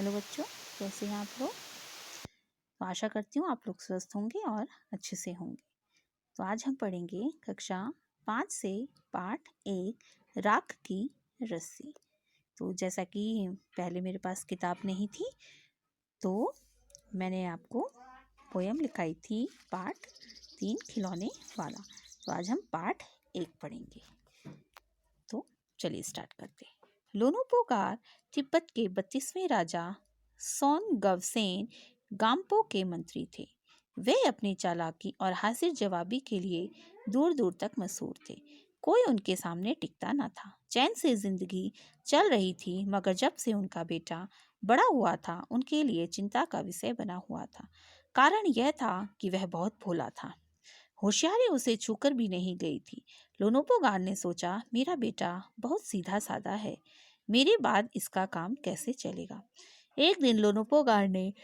Hello बच्चों, कैसे हैं आप लोग। तो आशा करती हूँ आप लोग स्वस्थ होंगे और अच्छे से होंगे। तो आज हम पढ़ेंगे कक्षा 5 से पाठ 1 राख की रस्सी। तो जैसा कि पहले मेरे पास किताब नहीं थी तो मैंने आपको पोयम लिखाई थी पाठ 3 खिलौने वाला। तो आज हम पाठ 1 पढ़ेंगे। तो चलिए स्टार्ट करते हैं। लोनोपोगार तिब्बत के 32वें राजा सोनगवसेन गाम्पो के मंत्री थे। वे अपनी चालाकी और हाजिर जवाबी के लिए दूर दूर तक मशहूर थे। कोई उनके सामने टिकता न था। चैन से जिंदगी चल रही थी, मगर जब से उनका बेटा बड़ा हुआ था उनके लिए चिंता का विषय बना हुआ था। कारण यह था कि वह बहुत भोला था। होशियारी उसे छूकर भी नहीं गई थी। लोनोपोगार ने सोचा, मेरा बेटा बहुत सीधा साधा है, मेरे बाद इसका काम कैसे चलेगा। एक दिन लोनोपोगार ने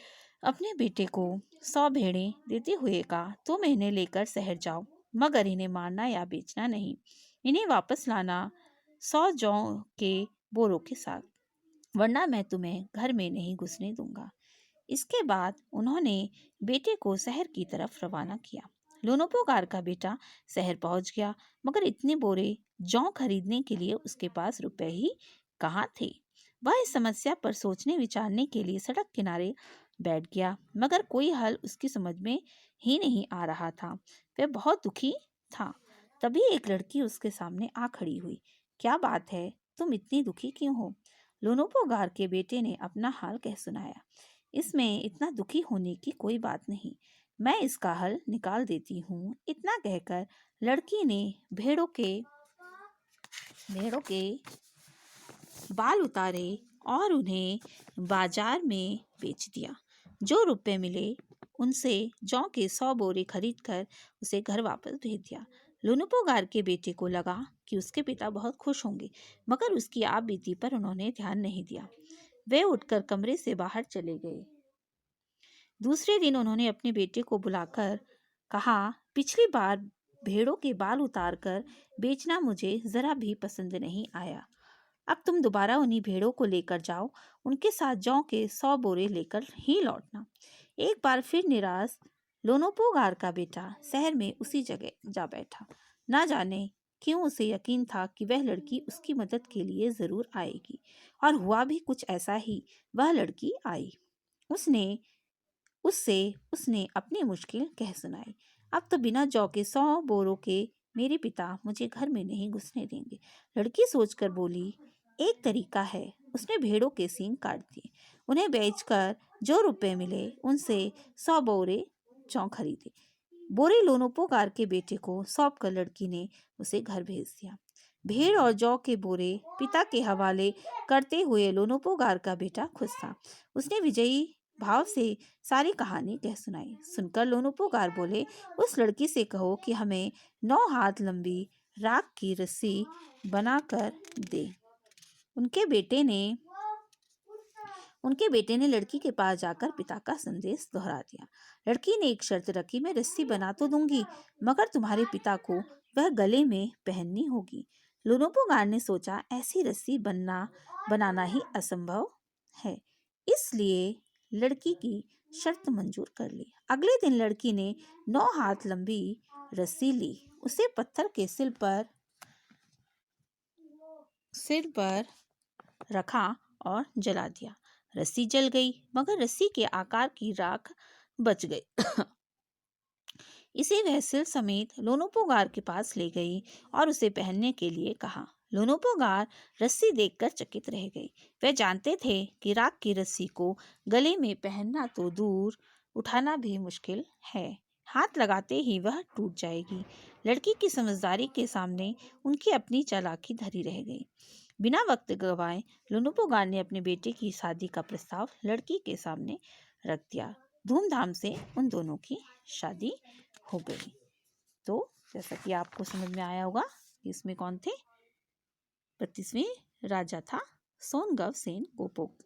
अपने बेटे को 100 भेड़ें देते हुए कहा, तुम इन्हें लेकर शहर जाओ, मगर इन्हें मारना या बेचना नहीं। इन्हें वापस लाना 100 जौ के बोरों के साथ, वरना मैं तुम्हें घर में नहीं घुसने दूंगा। इसके बाद उन्होंने बेटे को शहर की तरफ रवाना किया। लोनोपोगार का बेटा शहर पहुंच गया, मगर इतने बोरे जौ खरीदने के लिए उसके पास रुपए ही कहाँ थे। वह इस समस्या पर सोचने विचारने के लिए सड़क किनारे बैठ गया, मगर कोई हल उसकी समझ में ही नहीं आ रहा था। वह बहुत दुखी था। तभी एक लड़की उसके सामने आ खड़ी हुई। क्या बात है, तुम इतनी दुखी क्यों हो। लोनोपोगार के बेटे ने अपना हाल कह सुनाया। इसमें इतना दुखी होने की कोई बात नहीं, मैं इसका हल निकाल देती हूँ। इतना कहकर लड़की ने भेड़ों के बाल उतारे और उन्हें बाजार में बेच दिया। जो रुपए मिले उनसे जौ के 100 बोरे खरीद कर उसे घर वापस भेज दिया। लोनोपोगार के बेटे को लगा कि उसके पिता बहुत खुश होंगे, मगर उसकी आप बीती पर उन्होंने ध्यान नहीं दिया। वे उठकर कमरे से बाहर चले गए। दूसरे दिन उन्होंने अपने बेटे को बुलाकर कहा, पिछली बार भेड़ों के बाल उतारकर बेचना मुझे जरा भी पसंद नहीं आया। अब तुम दोबारा उन्हीं भेड़ों को लेकर जाओ, उनके साथ जौ के 100 बोरे लेकर ही लौटना। एक बार फिर निराश लोनोपोगार का बेटा शहर में उसी जगह जा बैठा। ना जाने क्यों उसे यकीन था कि वह लड़की उसकी मदद के लिए जरूर आएगी, और हुआ भी कुछ ऐसा ही। वह लड़की आई। उसने अपनी मुश्किल कह सुनाई। अब तो बिना जौ के 100 बोरों के मेरे पिता मुझे घर में नहीं घुसने देंगे। लड़की सोचकर बोली, एक तरीका है। उसने भेड़ों के सींग काट दिए, उन्हें बेचकर जो रुपए मिले उनसे 100 बोरे जौ खरीदे। बोरे लोनोपोगार के बेटे को सौंप कर लड़की ने उसे घर भेज दिया। भेड़ और जौ के बोरे पिता के हवाले करते हुए लोनोपोगार का बेटा खुश था। उसने विजयी भाव से सारी कहानी कह सुनाई। सुनकर लोनोपोगार बोले, उस लड़की से कहो कि हमें 9 हाथ लंबी राख की रस्सी बनाकर दे। उनके बेटे ने लड़की के पास जाकर पिता का संदेश दोहरा दिया। लड़की ने एक शर्त रखी, मैं रस्सी बना तो दूंगी, मगर तुम्हारे पिता को वह गले में पहननी होगी। लोनोपोगार ने सोचा, ऐसी रस्सी बनाना ही असंभव है, इसलिए लड़की की शर्त मंजूर कर ली। अगले दिन लड़की ने 9 हाथ लंबी रस्सी ली, उसे पत्थर के सिर पर रखा और जला दिया। रस्सी जल गई, मगर रस्सी के आकार की राख बच गई। इसे वह सिल समेत लोनोपोगार के पास ले गई और उसे पहनने के लिए कहा। लोनोपोगार रस्सी देखकर चकित रह गई। वे जानते थे कि राख की रस्सी को गले में पहनना तो दूर, उठाना भी मुश्किल है। हाथ लगाते ही वह टूट जाएगी। लड़की की समझदारी के सामने उनकी अपनी चालाकी धरी रह गई। बिना वक्त गवाए लोनोपोगार ने अपने बेटे की शादी का प्रस्ताव लड़की के सामने रख दिया। धूमधाम से उन दोनों की शादी हो गई। तो जैसा कि आपको समझ में आया होगा, इसमें कौन थे, 32वें राजा था सोनगवसेन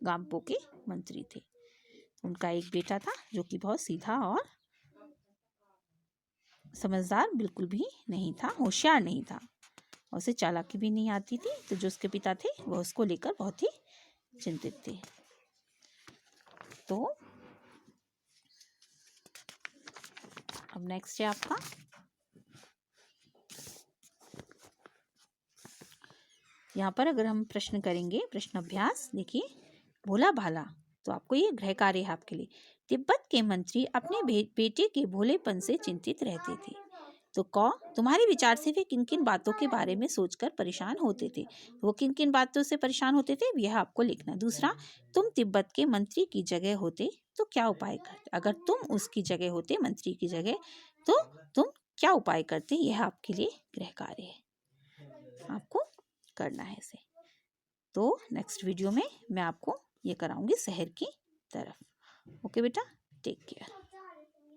गाम्पो के मंत्री थे। उनका एक बेटा था जो कि बहुत सीधा और समझदार बिल्कुल भी नहीं था, होशियार नहीं था, और उसे चालाकी भी नहीं आती थी। तो जो उसके पिता थे वह उसको लेकर बहुत ही चिंतित थे। तो अब नेक्स्ट है आपका यहाँ पर अगर हम प्रश्न करेंगे, प्रश्न अभ्यास देखिए, भोला भाला, तो आपको ये गृह कार्य है आपके लिए। तिब्बत के मंत्री अपने बेटे के भोलेपन से चिंतित रहते थे। तो तुम्हारे विचार से वे किन किन बातों के बारे में सोचकर परेशान होते थे? वो किन किन बातों से परेशान होते थे यह आपको लिखना। दूसरा, तुम तिब्बत के मंत्री की जगह होते तो क्या उपाय करते? अगर तुम उसकी जगह होते, मंत्री की जगह, तो तुम क्या उपाय करते? यह आपके लिए गृह कार्य है, आपको करना है इसे। तो नेक्स्ट वीडियो में मैं आपको ये कराऊंगी शहर की तरफ। ओके बेटा, टेक केयर।